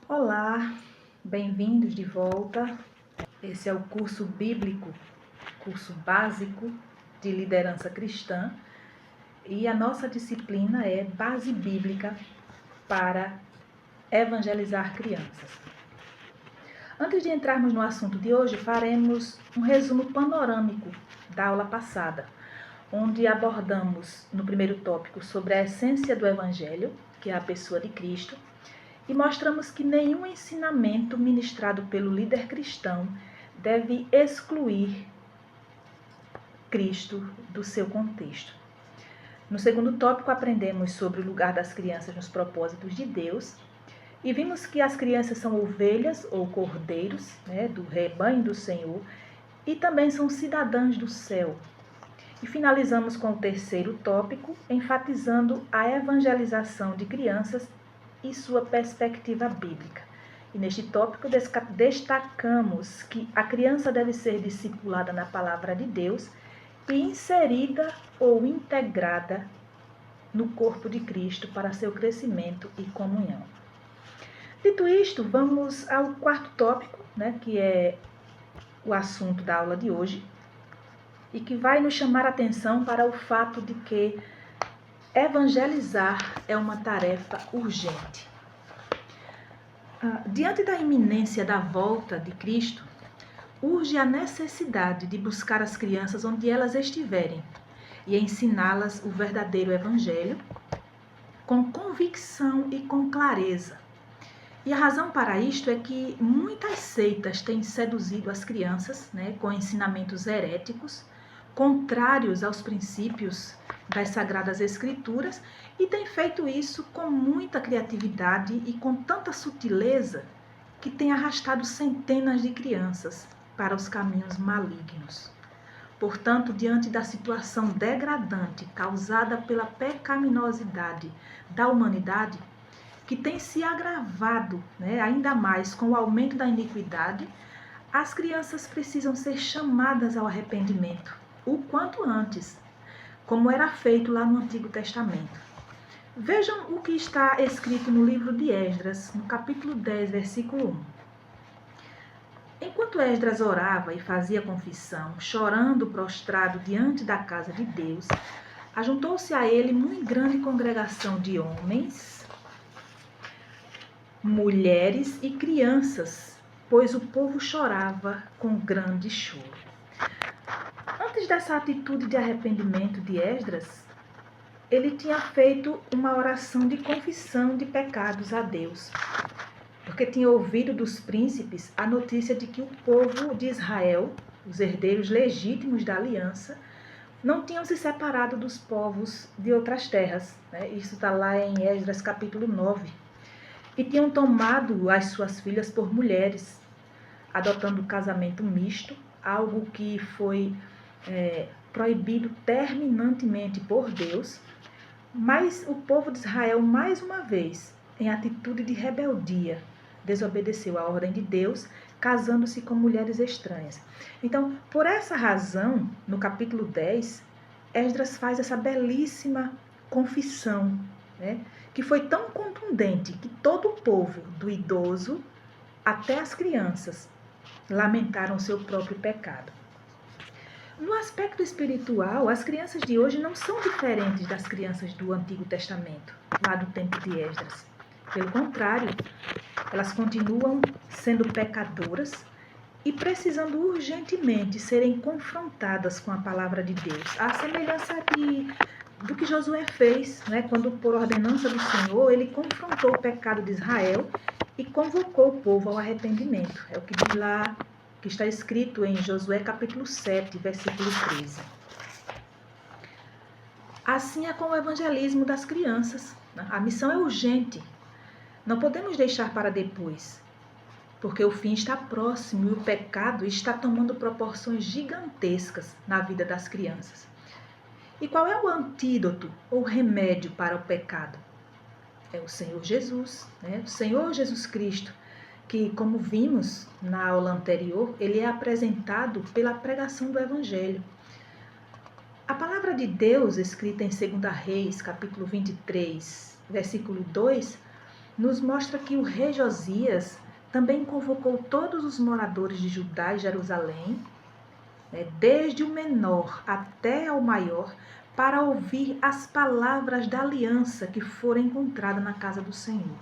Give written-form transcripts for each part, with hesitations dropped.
Olá, bem-vindos de volta. Esse é o curso bíblico, curso básico de liderança cristã, e a nossa disciplina é Base Bíblica para Evangelizar Crianças. Antes de entrarmos no assunto de hoje, faremos um resumo panorâmico da aula passada, onde abordamos no primeiro tópico sobre a essência do Evangelho, que é a pessoa de Cristo, e mostramos que nenhum ensinamento ministrado pelo líder cristão deve excluir Cristo do seu contexto. No segundo tópico, aprendemos sobre o lugar das crianças nos propósitos de Deus e vimos que as crianças são ovelhas ou cordeiros, do rebanho do Senhor, e também são cidadãs do céu. E finalizamos com o terceiro tópico, enfatizando a evangelização de crianças e sua perspectiva bíblica. E neste tópico destacamos que a criança deve ser discipulada na palavra de Deus e inserida ou integrada no corpo de Cristo para seu crescimento e comunhão. Dito isto, vamos ao quarto tópico, que é o assunto da aula de hoje, e que vai nos chamar a atenção para o fato de que evangelizar é uma tarefa urgente. Diante da iminência da volta de Cristo, urge a necessidade de buscar as crianças onde elas estiverem e ensiná-las o verdadeiro evangelho com convicção e com clareza. E a razão para isto é que muitas seitas têm seduzido as crianças, com ensinamentos heréticos, contrários aos princípios das Sagradas Escrituras, e tem feito isso com muita criatividade e com tanta sutileza que tem arrastado centenas de crianças para os caminhos malignos. Portanto, diante da situação degradante causada pela pecaminosidade da humanidade, que tem se agravado ainda mais com o aumento da iniquidade, as crianças precisam ser chamadas ao arrependimento o quanto antes, como era feito lá no Antigo Testamento. Vejam o que está escrito no livro de Esdras, no capítulo 10, versículo 1. Enquanto Esdras orava e fazia confissão, chorando prostrado diante da casa de Deus, ajuntou-se a ele muito grande congregação de homens, mulheres e crianças, pois o povo chorava com grande choro. Antes dessa atitude de arrependimento de Esdras, ele tinha feito uma oração de confissão de pecados a Deus, porque tinha ouvido dos príncipes a notícia de que o povo de Israel, os herdeiros legítimos da aliança, não tinham se separado dos povos de outras terras. Isso está lá em Esdras capítulo 9. E tinham tomado as suas filhas por mulheres, adotando o casamento misto, algo que foi proibido terminantemente por Deus, mas o povo de Israel, mais uma vez, em atitude de rebeldia, desobedeceu a ordem de Deus, casando-se com mulheres estranhas. Então, por essa razão, no capítulo 10, Esdras faz essa belíssima confissão, que foi tão contundente que todo o povo, do idoso até as crianças, lamentaram seu próprio pecado. No aspecto espiritual, as crianças de hoje não são diferentes das crianças do Antigo Testamento, lá do tempo de Esdras. Pelo contrário, elas continuam sendo pecadoras e precisando urgentemente serem confrontadas com a palavra de Deus. À semelhança do que Josué fez, quando, por ordenança do Senhor, ele confrontou o pecado de Israel e convocou o povo ao arrependimento. É o que diz lá, que está escrito em Josué capítulo 7, versículo 13. Assim é com o evangelismo das crianças. A missão é urgente. Não podemos deixar para depois, porque o fim está próximo e o pecado está tomando proporções gigantescas na vida das crianças. E qual é o antídoto ou remédio para o pecado? É o Senhor Jesus, o Senhor Jesus Cristo, que, como vimos na aula anterior, ele é apresentado pela pregação do Evangelho. A palavra de Deus, escrita em 2 Reis, capítulo 23, versículo 2, nos mostra que o rei Josias também convocou todos os moradores de Judá e Jerusalém, desde o menor até ao maior, para ouvir as palavras da aliança que foram encontradas na casa do Senhor.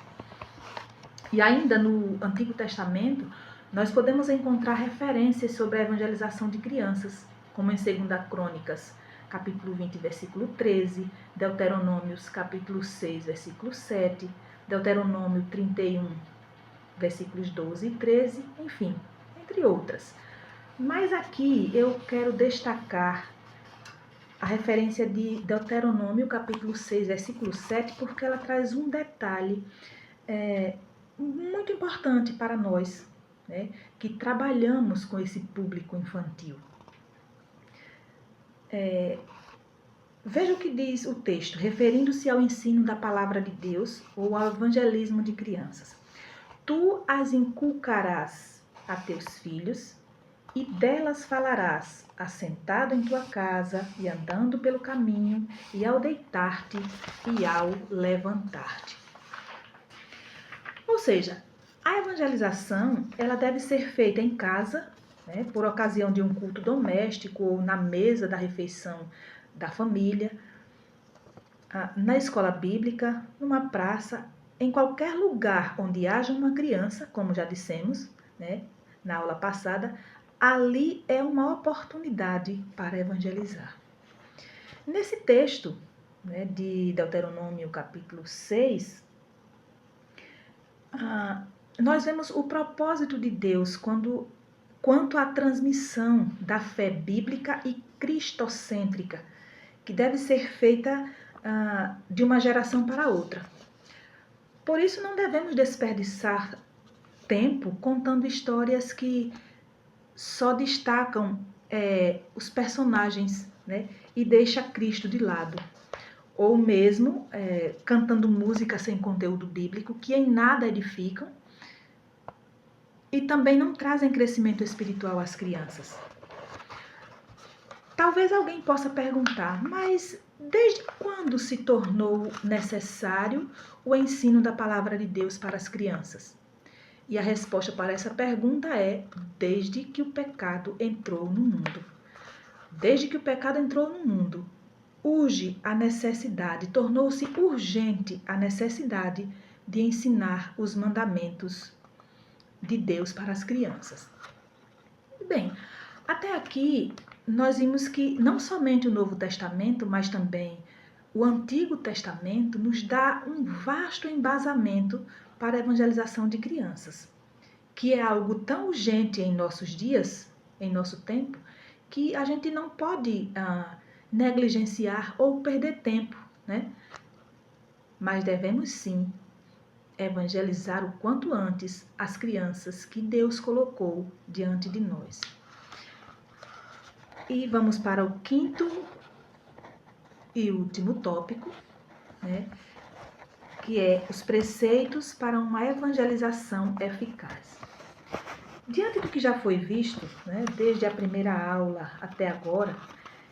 E ainda no Antigo Testamento, nós podemos encontrar referências sobre a evangelização de crianças, como em 2 Crônicas, capítulo 20, versículo 13, Deuteronômios, capítulo 6, versículo 7, Deuteronômio 31, versículos 12 e 13, enfim, entre outras. Mas aqui eu quero destacar a referência de Deuteronômio, capítulo 6, versículo 7, porque ela traz um detalhe muito importante para nós, né, que trabalhamos com esse público infantil. Veja o que diz o texto, referindo-se ao ensino da palavra de Deus ou ao evangelismo de crianças. Tu as inculcarás a teus filhos e delas falarás, assentado em tua casa e andando pelo caminho e ao deitar-te e ao levantar-te. Ou seja, a evangelização ela deve ser feita em casa, né, por ocasião de um culto doméstico ou na mesa da refeição da família, na escola bíblica, numa praça, em qualquer lugar onde haja uma criança, como já dissemos, né, na aula passada, ali é uma oportunidade para evangelizar. Nesse texto, né, de Deuteronômio capítulo 6, nós vemos o propósito de Deus quanto à transmissão da fé bíblica e cristocêntrica, que deve ser feita de uma geração para outra. Por isso, não devemos desperdiçar tempo contando histórias que só destacam os personagens, né, e deixa Cristo de lado. Ou mesmo cantando música sem conteúdo bíblico, que em nada edificam e também não trazem crescimento espiritual às crianças. Talvez alguém possa perguntar, mas desde quando se tornou necessário o ensino da palavra de Deus para as crianças? E a resposta para essa pergunta é: desde que o pecado entrou no mundo. Desde que o pecado entrou no mundo, urge a necessidade, tornou-se urgente a necessidade de ensinar os mandamentos de Deus para as crianças. Bem, até aqui nós vimos que não somente o Novo Testamento, mas também o Antigo Testamento nos dá um vasto embasamento para a evangelização de crianças, que é algo tão urgente em nossos dias, em nosso tempo, que a gente não pode negligenciar ou perder tempo, né? Mas devemos sim evangelizar o quanto antes as crianças que Deus colocou diante de nós. E vamos para o quinto e último tópico, né, que é os preceitos para uma evangelização eficaz. Diante do que já foi visto, né, desde a primeira aula até agora,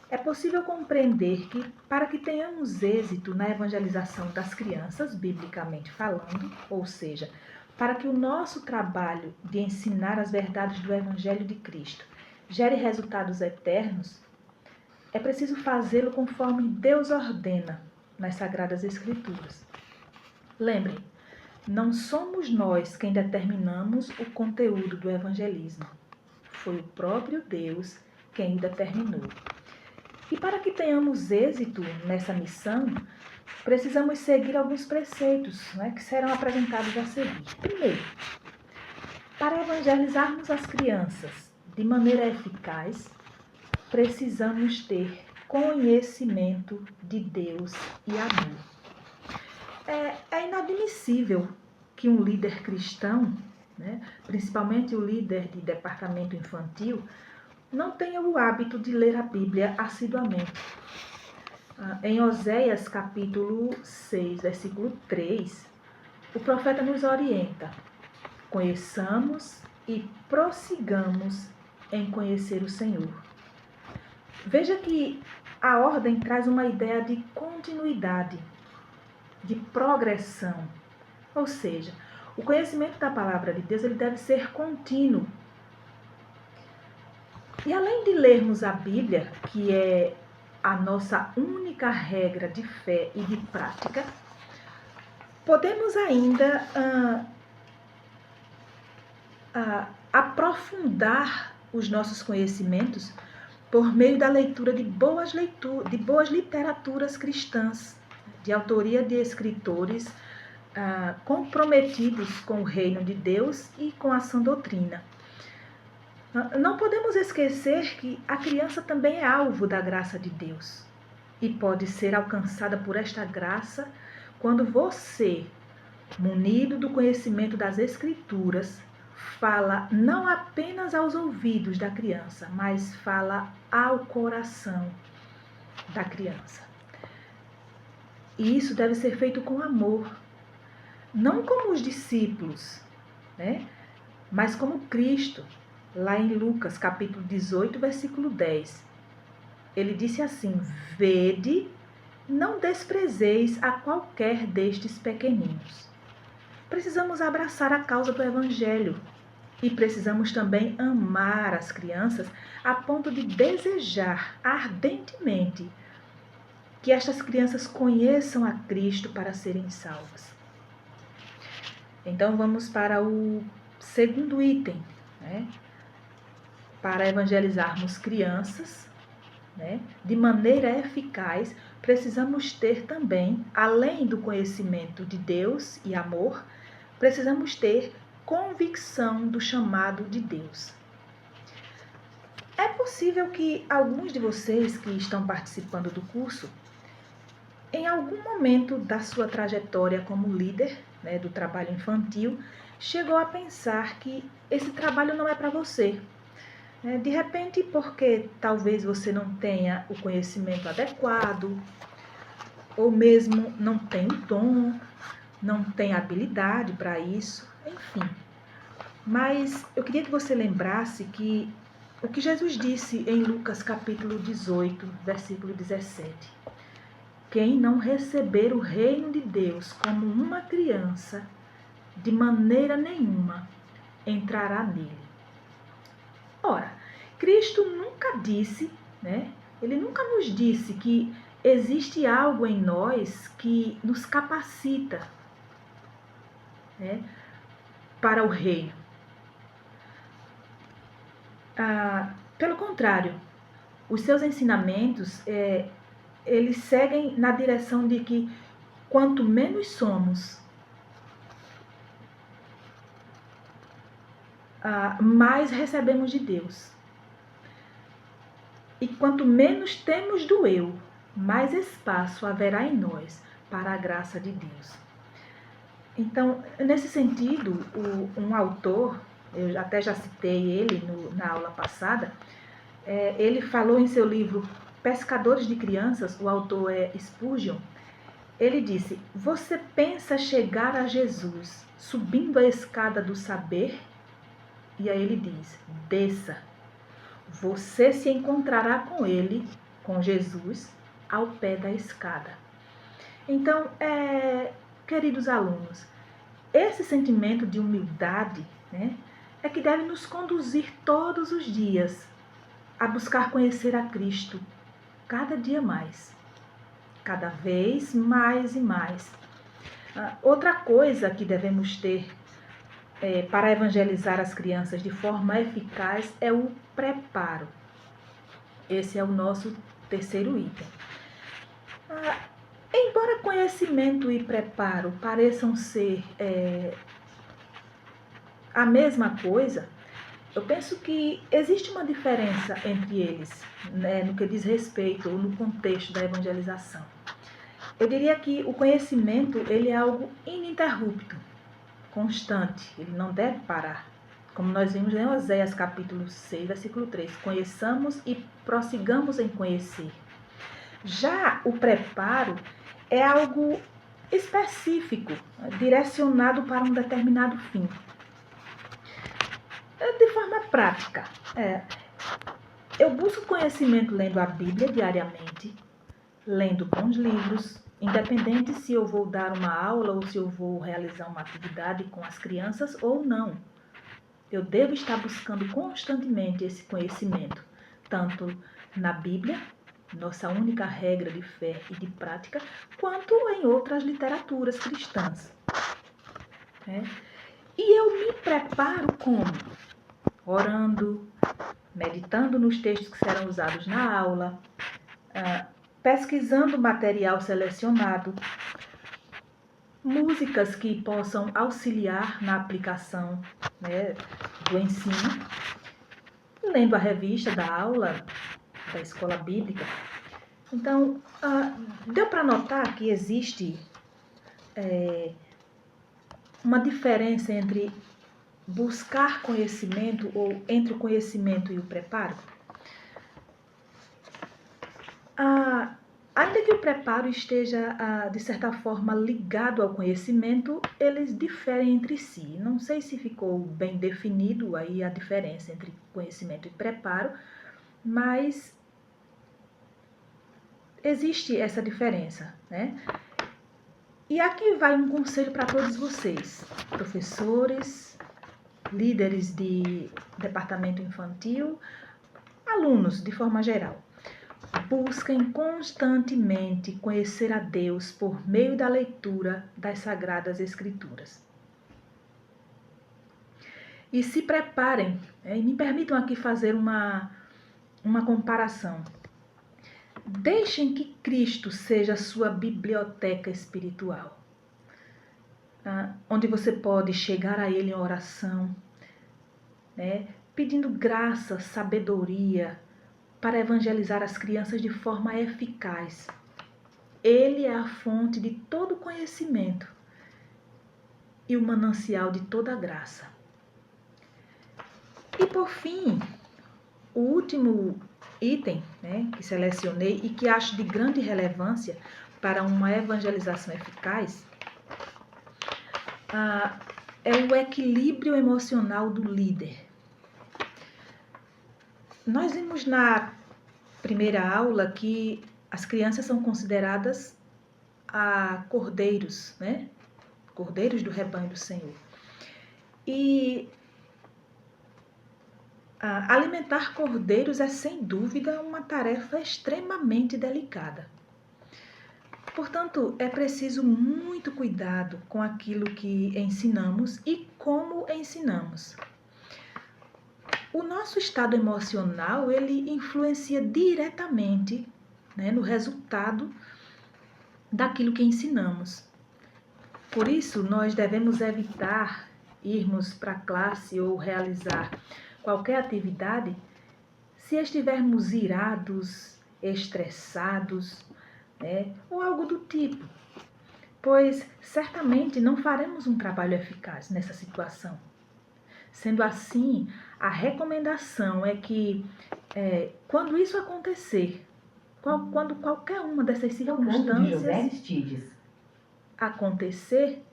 é possível compreender que, para que tenhamos êxito na evangelização das crianças, biblicamente falando, ou seja, para que o nosso trabalho de ensinar as verdades do Evangelho de Cristo gere resultados eternos, é preciso fazê-lo conforme Deus ordena nas Sagradas Escrituras. Lembrem, não somos nós quem determinamos o conteúdo do evangelismo. Foi o próprio Deus quem o determinou. E para que tenhamos êxito nessa missão, precisamos seguir alguns preceitos, né, que serão apresentados a seguir. Primeiro, para evangelizarmos as crianças de maneira eficaz, precisamos ter conhecimento de Deus e amor. É inadmissível que um líder cristão, né, principalmente o líder de departamento infantil, não tenha o hábito de ler a Bíblia assiduamente. Em Oséias capítulo 6, versículo 3, o profeta nos orienta: conheçamos e prossigamos em conhecer o Senhor. Veja que a ordem traz uma ideia de continuidade, de progressão, Ou seja, o conhecimento da palavra de Deus ele deve ser contínuo. E além de lermos a Bíblia, que é a nossa única regra de fé e de prática, podemos ainda aprofundar os nossos conhecimentos por meio da leitura de boas literaturas cristãs, de autoria de escritores comprometidos com o reino de Deus e com a sã doutrina. Não podemos esquecer que a criança também é alvo da graça de Deus e pode ser alcançada por esta graça quando você, munido do conhecimento das Escrituras, fala não apenas aos ouvidos da criança, mas fala ao coração da criança. E isso deve ser feito com amor, não como os discípulos, né? Mas como Cristo. Lá em Lucas, capítulo 18, versículo 10. Ele disse assim: vede, não desprezeis a qualquer destes pequeninos. Precisamos abraçar a causa do Evangelho e precisamos também amar as crianças a ponto de desejar ardentemente que estas crianças conheçam a Cristo para serem salvas. Então vamos para o segundo item, né? Para evangelizarmos crianças, né, de maneira eficaz, precisamos ter também, além do conhecimento de Deus e amor, precisamos ter convicção do chamado de Deus. É possível que alguns de vocês que estão participando do curso, em algum momento da sua trajetória como líder, né, do trabalho infantil, chegou a pensar que esse trabalho não é para você. De repente, porque talvez você não tenha o conhecimento adequado, ou mesmo não tem o dom, não tem habilidade para isso, enfim. Mas eu queria que você lembrasse que o que Jesus disse em Lucas capítulo 18, versículo 17. Quem não receber o reino de Deus como uma criança, de maneira nenhuma entrará nele. Ora, Cristo nunca disse, né? Ele nunca nos disse que existe algo em nós que nos capacita, né, para o reino. Pelo contrário, os seus ensinamentos, eles seguem na direção de que quanto menos somos, mais recebemos de Deus. E quanto menos temos do eu, mais espaço haverá em nós para a graça de Deus. Então, nesse sentido, um autor, eu até já citei ele na aula passada, ele falou em seu livro Pescadores de Crianças, o autor é Spurgeon. Ele disse: você pensa chegar a Jesus subindo a escada do saber? E aí ele diz: desça. Você se encontrará com ele, com Jesus, ao pé da escada. Então, queridos alunos, esse sentimento de humildade, né, é que deve nos conduzir todos os dias a buscar conhecer a Cristo cada dia mais, cada vez mais e mais. Outra coisa que devemos ter para evangelizar as crianças de forma eficaz é o preparo. Esse é o nosso terceiro item. Embora conhecimento e preparo pareçam ser a mesma coisa, eu penso que existe uma diferença entre eles, né, no que diz respeito ou no contexto da evangelização. Eu diria que o conhecimento ele é algo ininterrupto, constante, ele não deve parar. Como nós vimos em Oséias capítulo 6, versículo 3, conheçamos e prossigamos em conhecer. Já o preparo é algo específico, direcionado para um determinado fim. De forma prática, eu busco conhecimento lendo a Bíblia diariamente, lendo bons livros, independente se eu vou dar uma aula ou se eu vou realizar uma atividade com as crianças ou não. Eu devo estar buscando constantemente esse conhecimento, tanto na Bíblia, nossa única regra de fé e de prática, quanto em outras literaturas cristãs. E eu me preparo como? Orando, meditando nos textos que serão usados na aula, pesquisando material selecionado, músicas que possam auxiliar na aplicação, né, do ensino, lendo a revista da aula da escola bíblica. Então, deu para notar que existe uma diferença entre buscar conhecimento ou entre o conhecimento e o preparo? Ainda que o preparo esteja, de certa forma, ligado ao conhecimento, eles diferem entre si. Não sei se ficou bem definido aí a diferença entre conhecimento e preparo, mas existe essa diferença, né? E aqui vai um conselho para todos vocês, professores, líderes de departamento infantil, alunos de forma geral. Busquem constantemente conhecer a Deus por meio da leitura das Sagradas Escrituras. E se preparem, e me permitam aqui fazer uma comparação. Deixem que Cristo seja a sua biblioteca espiritual, onde você pode chegar a Ele em oração, pedindo graça, sabedoria, para evangelizar as crianças de forma eficaz. Ele é a fonte de todo conhecimento e o manancial de toda graça. E por fim, o último item, que selecionei e que acho de grande relevância para uma evangelização eficaz, é o equilíbrio emocional do líder. Nós vimos na primeira aula que as crianças são consideradas cordeiros, cordeiros do rebanho do Senhor. E alimentar cordeiros é, sem dúvida, uma tarefa extremamente delicada. Portanto, é preciso muito cuidado com aquilo que ensinamos e como ensinamos. O nosso estado emocional, ele influencia diretamente, no resultado daquilo que ensinamos. Por isso, nós devemos evitar irmos para a classe ou realizar qualquer atividade se estivermos irados, estressados, ou algo do tipo, pois certamente não faremos um trabalho eficaz nessa situação. Sendo assim, a recomendação é que, quando isso acontecer, quando qualquer uma dessas circunstâncias acontecer,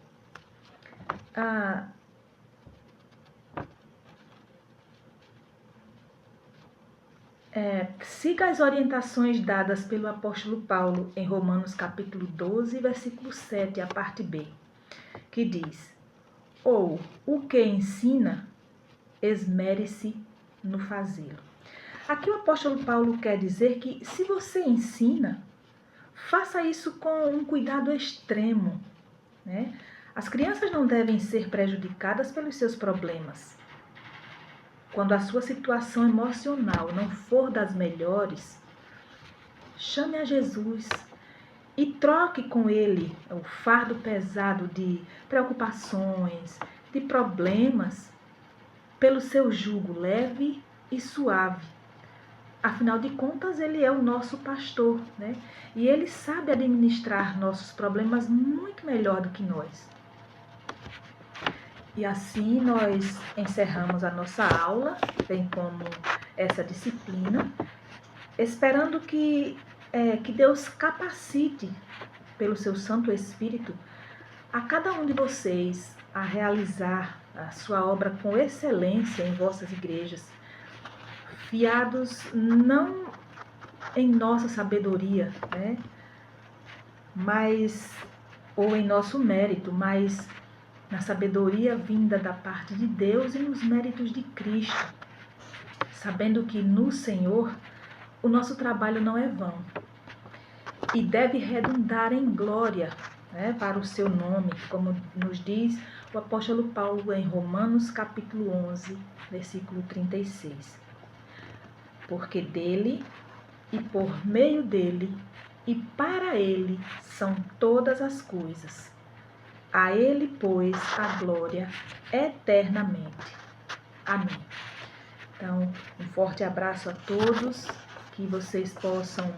siga as orientações dadas pelo apóstolo Paulo em Romanos capítulo 12, versículo 7, a parte B, que diz: ou o que ensina, esmere-se no fazê-lo. Aqui o apóstolo Paulo quer dizer que se você ensina, faça isso com um cuidado extremo, As crianças não devem ser prejudicadas pelos seus problemas. Quando a sua situação emocional não for das melhores, chame a Jesus e troque com Ele o fardo pesado de preocupações, de problemas, pelo seu jugo leve e suave. Afinal de contas, Ele é o nosso pastor, E Ele sabe administrar nossos problemas muito melhor do que nós. E assim nós encerramos a nossa aula, bem como essa disciplina, esperando que Deus capacite, pelo seu Santo Espírito, a cada um de vocês a realizar a sua obra com excelência em vossas igrejas, fiados não em nossa sabedoria, mas ou em nosso mérito, mas na sabedoria vinda da parte de Deus e nos méritos de Cristo, sabendo que no Senhor o nosso trabalho não é vão e deve redundar em glória, né, para o seu nome, como nos diz o apóstolo Paulo em Romanos capítulo 11, versículo 36. Porque dele e por meio dele e para ele são todas as coisas. A ele, pois, a glória eternamente. Amém. Então, um forte abraço a todos, que vocês possam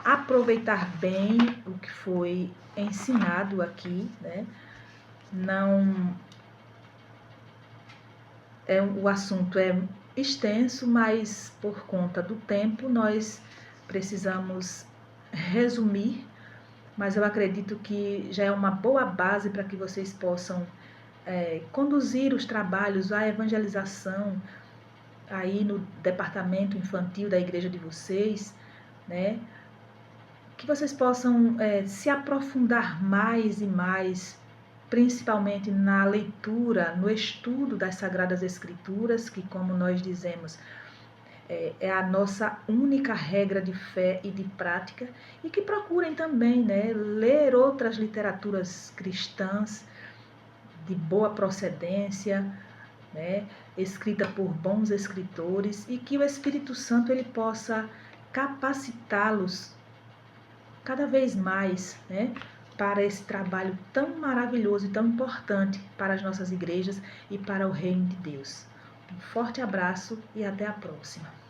aproveitar bem o que foi ensinado aqui, né? Não o assunto é extenso, mas por conta do tempo nós precisamos resumir, mas eu acredito que já é uma boa base para que vocês possam conduzir os trabalhos, a evangelização aí no departamento infantil da igreja de vocês, né? Que vocês possam se aprofundar mais e mais, principalmente na leitura, no estudo das Sagradas Escrituras, que, como nós dizemos, é a nossa única regra de fé e de prática, e que procurem também, né, ler outras literaturas cristãs de boa procedência, né, escrita por bons escritores, e que o Espírito Santo ele possa capacitá-los cada vez mais, né, para esse trabalho tão maravilhoso e tão importante para as nossas igrejas e para o reino de Deus. Um forte abraço e até a próxima.